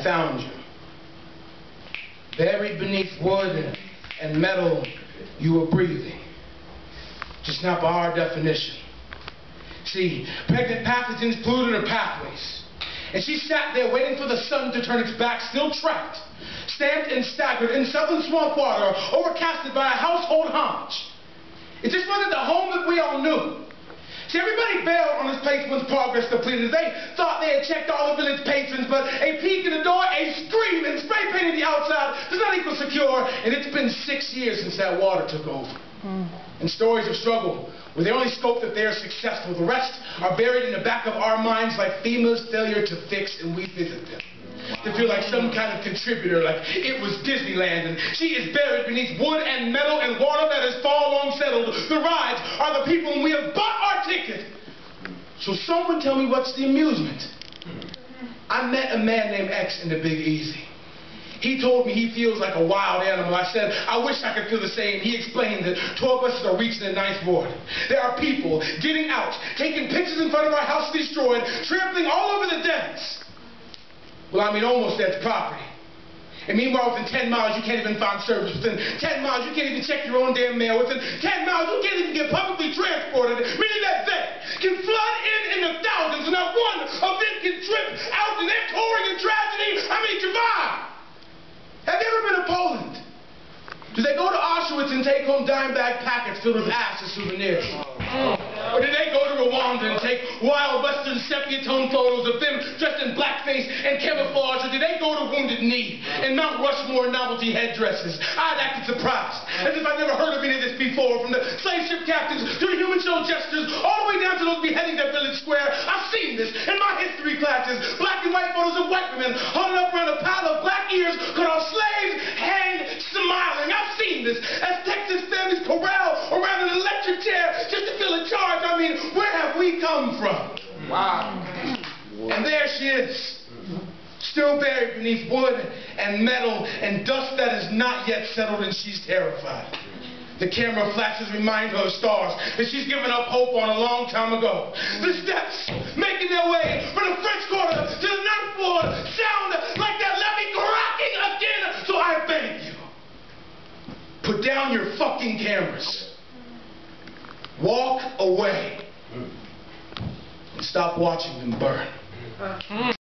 found you. Buried beneath wood and metal, you were breathing. Just not by our definition. See, pregnant pathogens polluted her pathways. And she sat there waiting for the sun to turn its back, still trapped, stamped and staggered in southern swamp water, overcasted by a household homage. It just wasn't the home that we all knew. See, everybody bailed on this place once progress completed. They thought they had checked all the village patrons, but a peek in the door, a scream, and spray painting the outside does not equal secure, and it's been 6 years since that water took over. And stories of struggle, where they only scope that they are successful. The rest are buried in the back of our minds like FEMA's failure to fix, and we visit them. To feel like some kind of contributor, like it was Disneyland, and she is buried beneath wood and metal and water that is far long settled. The rides are the people, and we have bought our ticket. So someone tell me, what's the amusement? I met a man named X in the Big Easy. He told me he feels like a wild animal. I said, I wish I could feel the same. He explained that 12 buses are reaching the 9th ward. There are people getting out, taking pictures in front of our house destroyed, trampling all over the dens. Well, I mean, almost that's property. And meanwhile, within 10 miles, you can't even find service. Within 10 miles, you can't even check your own damn mail. Within 10 miles, you can't even get publicly transported, meaning that they can flood in the thousands, and not one of them can trip out, and they're touring in tragedy. I mean, survive. Have you ever been to Poland? Do they go to Auschwitz and take home dime bag packets filled with ass as souvenirs? Or did they go to Rwanda and take wild western sepia tone photos of them dressed in blackface and camouflage? Or did they go to Wounded Knee and Mount Rushmore novelty headdresses? I'd acted surprised, as if I'd never heard of any of this before, from the slave ship captains to the human show gestures, all the way down to those beheadings at Village Square. I've seen this in my history classes. Black and white photos of white women huddled up around a pile of black ears cut off slaves, hanged, smiling. I've seen this as Texas families corral around an electric chair just to feel in charge. I mean, where have we come from? Wow. And there she is, still buried beneath wood and metal and dust that is not yet settled, and she's terrified. The camera flashes remind her of stars that she's given up hope on a long time ago. The steps making their way from the French Quarter to the 9th ward sound like that levee cracking again. So I beg you, put down your fucking cameras. Walk away and stop watching them burn.